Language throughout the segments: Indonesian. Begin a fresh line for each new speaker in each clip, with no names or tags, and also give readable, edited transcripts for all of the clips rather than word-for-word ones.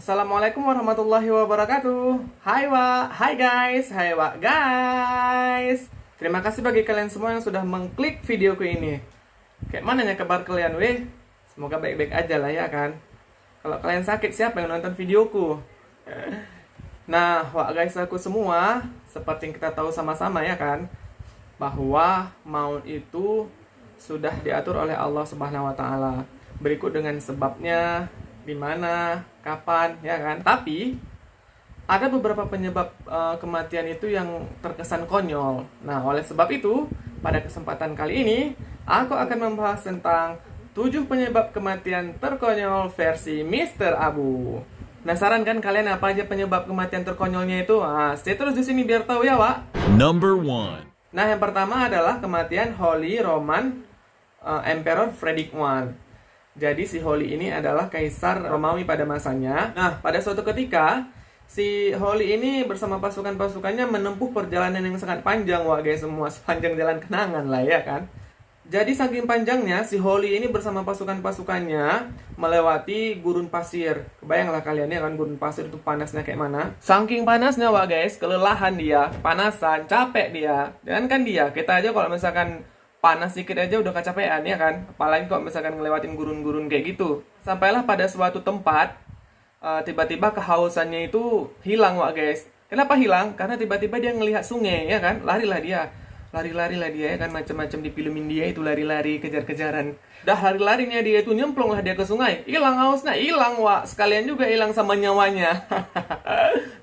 Assalamualaikum warahmatullahi wabarakatuh. Hai guys, hai wa guys. Terima kasih bagi kalian semua yang sudah mengklik videoku ini. Kayak mana ya kabar kalian weh? Semoga baik-baik aja lah ya kan. Kalau kalian sakit siapa yang nonton videoku? Nah, wa guys aku semua, seperti yang kita tahu sama-sama ya kan, bahwa maut itu sudah diatur oleh Allah Subhanahu wa taala. Berikut dengan sebabnya, di mana, kapan, ya kan? Tapi ada beberapa penyebab kematian itu yang terkesan konyol. Nah, oleh sebab itu, pada kesempatan kali ini aku akan membahas tentang 7 penyebab kematian terkonyol versi Mr. Abu. Penasaran kan kalian apa aja penyebab kematian terkonyolnya itu? Nah, stay terus di sini biar tahu ya, Wak.
Number 1.
Nah, yang pertama adalah kematian Holy Roman Emperor Frederick I. Jadi si Holy ini adalah kaisar Romawi pada masanya. Nah, pada suatu ketika si Holy ini bersama pasukan-pasukannya menempuh perjalanan yang sangat panjang, wah guys, semua sepanjang jalan kenangan lah ya kan. Jadi saking panjangnya si Holy ini bersama pasukan-pasukannya melewati gurun pasir. Kebayanglah kalian ya kan, gurun pasir itu panasnya kayak mana. Saking panasnya wah guys, kelelahan dia, panasan, capek dia. Dan kan kita aja kalau misalkan panas sedikit aja udah kecapean ya kan. Apalagi kalau misalkan ngelewatin gurun-gurun kayak gitu. Sampailah pada suatu tempat, tiba-tiba kehausannya itu hilang wah guys. Kenapa hilang? Karena tiba-tiba dia ngelihat sungai ya kan. Lari-lari lah dia ya kan, macam-macam di film India itu lari-lari kejar-kejaran. Dah lari-larinya dia itu nyemplung lah dia ke sungai. Hilang hausnya, hilang wak. Sekalian juga hilang sama nyawanya.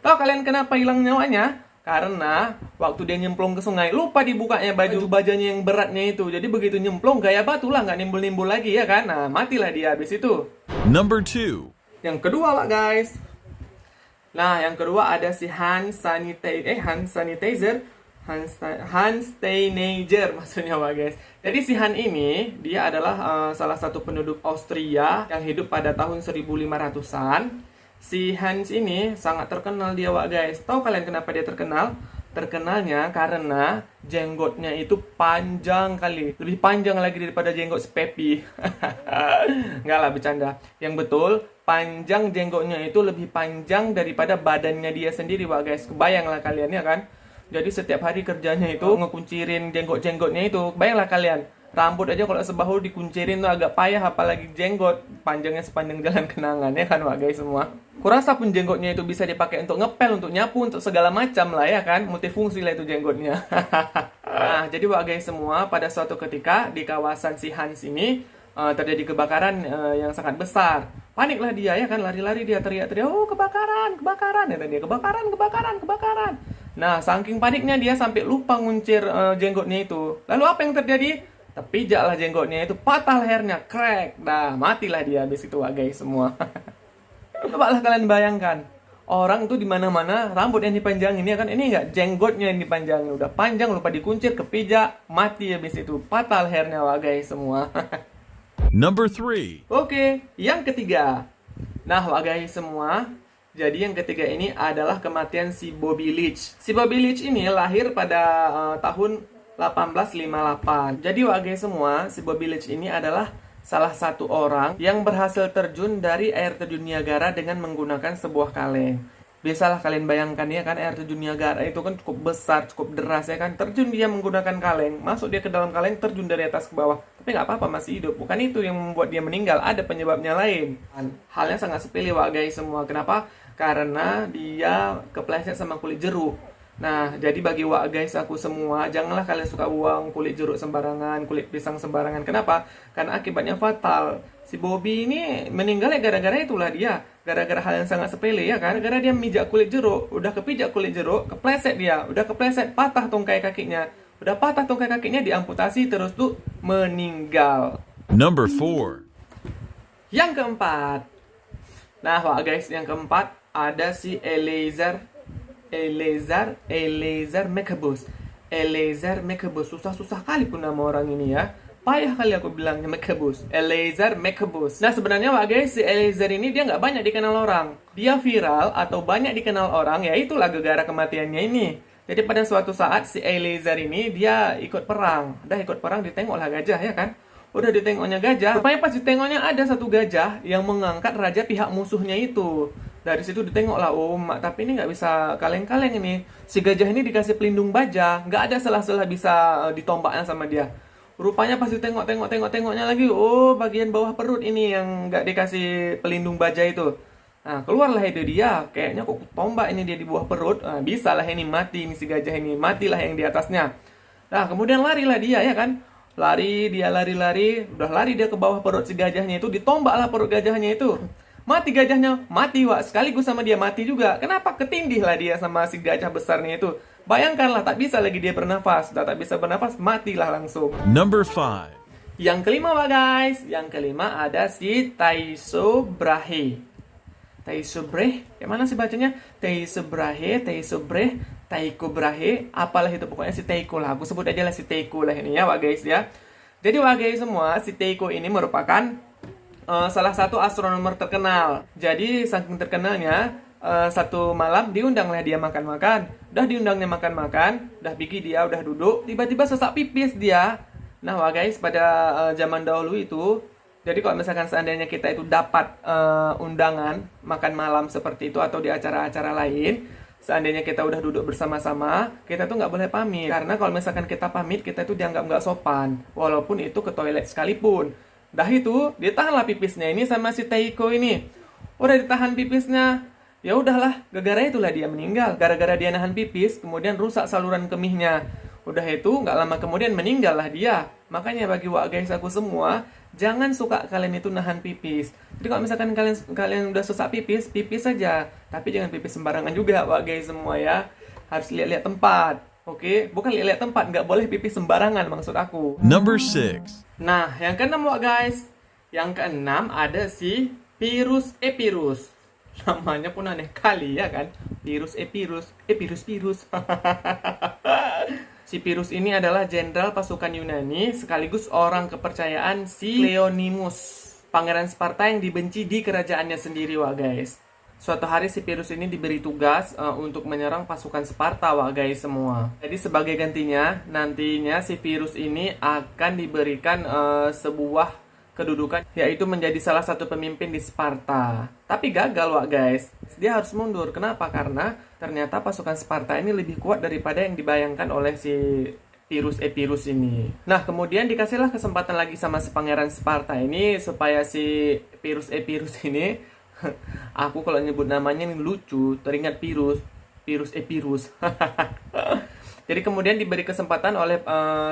Tahu kalian kenapa hilang nyawanya? Karena waktu dia nyemplung ke sungai lupa dibukanya baju bajanya yang beratnya itu. Jadi begitu nyemplung gaya batu lah, nggak nimbul-nimbul lagi ya kan. Nah, matilah dia habis itu.
Number 2.
Yang kedua wak guys. Nah, yang kedua ada si Hans Steinager maksudnya Pak guys. Jadi si Han ini dia adalah salah satu penduduk Austria yang hidup pada tahun 1500-an. Si Hans ini sangat terkenal dia Pak guys. Tahu kalian kenapa dia terkenal? Terkenalnya karena jenggotnya itu panjang kali. Lebih panjang lagi daripada jenggot Pepi. Enggak lah, bercanda. Yang betul, panjang jenggotnya itu lebih panjang daripada badannya dia sendiri Pak guys. Kebayanglah kalian ya kan? Jadi setiap hari kerjanya itu ngekuncirin jenggot-jenggotnya itu. Bayanglah kalian, rambut aja kalau sebahu dikuncirin tuh agak payah, apalagi jenggot panjangnya sepanjang jalan kenangan ya kan Wak guys semua. Kurasa pun jenggotnya itu bisa dipakai untuk ngepel, untuk nyapu, untuk segala macam lah ya kan. Multifungsi lah itu jenggotnya. Nah, jadi Wak guys semua, pada suatu ketika di kawasan si Hans ini terjadi kebakaran yang sangat besar. Paniklah dia ya kan, lari-lari dia teriak-teriak, "Oh, kebakaran, kebakaran." Ya dia, kebakaran. Nah, saking paniknya dia sampai lupa nguncir jenggotnya itu. Lalu apa yang terjadi? Terpijaklah jenggotnya itu, patah lehernya, crack. Nah, matilah dia habis itu guys semua. Cobalah kalian bayangkan, orang tuh di mana-mana rambut yang dipanjangin ya kan, ini enggak jenggotnya yang dipanjangin, udah panjang lupa dikuncir, kepijak, mati habis itu, patah lehernya guys semua.
Number 3.
Oke, yang ketiga. Nah, guys semua, jadi yang ketiga ini adalah kematian si Bobby Leach. Si Bobby Leach ini lahir pada tahun 1858. Jadi guys semua, si Bobby Leach ini adalah salah satu orang yang berhasil terjun dari air terjun Niagara dengan menggunakan sebuah kaleng. Biasalah kalian bayangkan ya kan, air terjun Niagara itu kan cukup besar, cukup deras ya kan. Terjun dia menggunakan kaleng, masuk dia ke dalam kaleng, terjun dari atas ke bawah. Tapi nggak apa-apa, masih hidup. Bukan itu yang membuat dia meninggal, ada penyebabnya lain. Halnya sangat sepele guys semua. Kenapa? Karena dia kepleset sama kulit jeruk. Nah, jadi bagi guys aku semua, janganlah kalian suka buang kulit jeruk sembarangan, kulit pisang sembarangan. Kenapa? Karena akibatnya fatal. Si Bobby ini meninggalnya gara-gara itulah dia. Gara-gara hal yang sangat sepele ya kan. Gara-gara dia mijak kulit jeruk, udah kepijak kulit jeruk, kepleset dia. Udah kepleset, patah tungkai kakinya. Udah patah tungkai kakinya, diamputasi, terus tuh meninggal.
Number 4.
Yang keempat. Nah, guys, yang keempat ada si Eleazar Maccabeus. Eleazar Maccabeus, susah-susah kali pun nama orang ini ya. Payah kali aku bilangnya Maccabeus. Eleazar Maccabeus. Nah, sebenarnya guys, si Eleazar ini dia nggak banyak dikenal orang. Dia viral atau banyak dikenal orang, ya itulah gegara kematiannya ini. Jadi pada suatu saat si Eleazar ini dia ikut perang. Ikut perang, ditengoklah gajah ya kan. Udah ditengoknya gajah, rupanya pas ditengoknya ada satu gajah yang mengangkat raja pihak musuhnya itu. Dari situ ditengok lah, oh mak, tapi ini nggak bisa kaleng-kaleng ini. Si gajah ini dikasih pelindung baja, nggak ada selah-selah bisa ditombaknya sama dia. Rupanya pas ditengoknya lagi, oh bagian bawah perut ini yang nggak dikasih pelindung baja itu. Nah, keluarlah itu dia, kayaknya kok tombak ini dia di bawah perut. Nah, bisa lah ini mati, ini si gajah ini, matilah yang di atasnya. Nah, kemudian larilah dia ya kan. Lari, udah lari dia ke bawah perut si gajahnya itu, ditombaklah perut gajahnya itu. Mati gajahnya, mati Wak, sekaligus sama dia mati juga. Kenapa? Ketindihlah dia sama si gajah besarnya itu. Bayangkanlah, tak bisa lagi dia bernafas. Sudah tak bisa bernafas, matilah langsung.
Number 5.
Yang kelima Wak guys, yang kelima ada si Taiso Brahe. Taiso Brahe, yang mana sih bacanya? Taiso Brahe, Taiko Brahe, apalah itu pokoknya si Taiko lah. Aku sebut aja lah si Taiko lah ini ya Wak guys ya. Jadi Wak guys semua, si Taiko ini merupakan salah satu astronomer terkenal. Jadi saking terkenalnya, satu malam diundanglah dia makan-makan. Udah diundangnya makan-makan, udah pergi dia, udah duduk, tiba-tiba sesak pipis dia. Nah Wak guys, pada zaman dahulu itu, jadi kalau misalkan seandainya kita itu dapat undangan makan malam seperti itu atau di acara-acara lain, seandainya kita udah duduk bersama-sama, kita tuh nggak boleh pamit. Karena kalau misalkan kita pamit, kita tuh dianggap nggak sopan, walaupun itu ke toilet sekalipun. Dah itu, ditahanlah pipisnya ini sama si Taiko ini. Udah ditahan pipisnya, ya udahlah, gara-gara itulah dia meninggal. Gara-gara dia nahan pipis, kemudian rusak saluran kemihnya. Udah itu, nggak lama kemudian meninggallah dia. Makanya bagi Wak guys aku semua, jangan suka kalian itu nahan pipis. Jadi kalau misalkan kalian udah sesak pipis, pipis saja. Tapi jangan pipis sembarangan juga Wak guys semua ya. Harus lihat-lihat tempat. Oke, bukan lihat tempat, nggak boleh pipis sembarangan maksud aku.
Number 6.
Nah, yang keenam Wak guys. Yang keenam ada si Pirus Epirus. Namanya pun aneh kali ya kan. Pirus Epirus, Pirus. Si Pirus ini adalah jenderal pasukan Yunani sekaligus orang kepercayaan si Cleonimus, pangeran Sparta yang dibenci di kerajaannya sendiri Wak guys. Suatu hari si Pirus ini diberi tugas untuk menyerang pasukan Sparta Wak guys semua. Jadi sebagai gantinya, nantinya si Pirus ini akan diberikan sebuah kedudukan, yaitu menjadi salah satu pemimpin di Sparta. Tapi gagal Wak guys. Dia harus mundur. Kenapa? Karena ternyata pasukan Sparta ini lebih kuat daripada yang dibayangkan oleh si Pirus Epirus ini. Nah, kemudian dikasihlah kesempatan lagi sama si pangeran Sparta ini supaya si Pirus Epirus ini aku kalau nyebut namanya ini lucu, teringat Pirus Epirus. Jadi kemudian diberi kesempatan oleh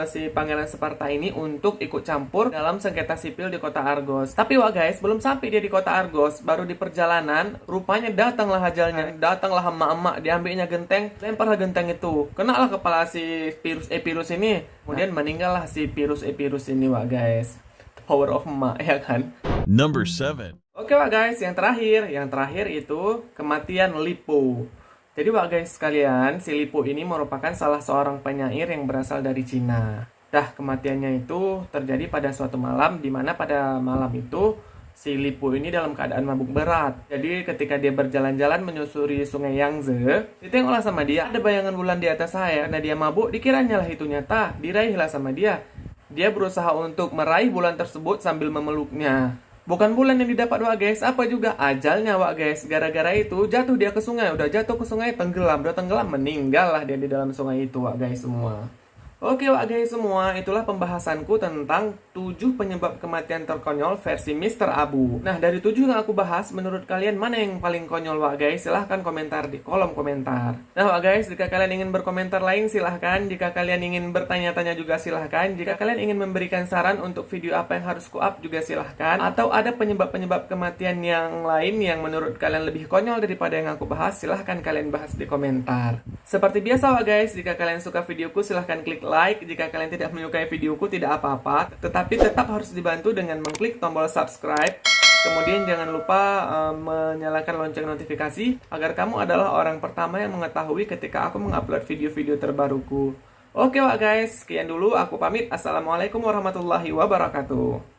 si pangeran Sparta ini untuk ikut campur dalam sengketa sipil di kota Argos. Tapi Wak guys, belum sampai dia di kota Argos, baru di perjalanan, rupanya datanglah ajalnya. Datanglah emak-emak, diambilnya genteng, lemparlah genteng itu. Kenalah kepala si Pirus Epirus ini. Kemudian meninggallah si Pirus Epirus ini Wak guys. The power of emak ya kan.
Number 7.
Oke Wak guys, yang terakhir itu kematian Lipo. Jadi Wak guys sekalian, si Lipo ini merupakan salah seorang penyair yang berasal dari Cina. Dah kematiannya itu terjadi pada suatu malam, di mana pada malam itu si Lipo ini dalam keadaan mabuk berat. Jadi ketika dia berjalan-jalan menyusuri sungai Yangtze, ditengoklah sama dia, ada bayangan bulan di atas saya. Karena dia mabuk, dikiranya lah itu nyata, diraihlah sama dia. Dia berusaha untuk meraih bulan tersebut sambil memeluknya. Bukan bulan yang didapat Wak guys, apa juga ajalnya Wak guys. Gara-gara itu jatuh dia ke sungai, udah jatuh ke sungai tenggelam, meninggal lah dia di dalam sungai itu Wak guys semua. Oke Wak guys semua, itulah pembahasanku tentang 7 penyebab kematian terkonyol versi Mr. Abu. Nah dari 7 yang aku bahas, menurut kalian mana yang paling konyol Wak guys? Silahkan komentar di kolom komentar. Nah Wak guys, jika kalian ingin berkomentar lain silahkan. Jika kalian ingin bertanya-tanya juga silahkan. Jika kalian ingin memberikan saran untuk video apa yang harus ku-up juga silahkan. Atau ada penyebab-penyebab kematian yang lain yang menurut kalian lebih konyol daripada yang aku bahas, silahkan kalian bahas di komentar. Seperti biasa Wak guys, jika kalian suka videoku silahkan klik like. Jika kalian tidak menyukai videoku tidak apa-apa, tetapi tetap harus dibantu dengan mengklik tombol subscribe. Kemudian jangan lupa menyalakan lonceng notifikasi agar kamu adalah orang pertama yang mengetahui ketika aku mengupload video-video terbaruku. Oke Wak guys, sekian dulu aku pamit. Assalamualaikum warahmatullahi wabarakatuh.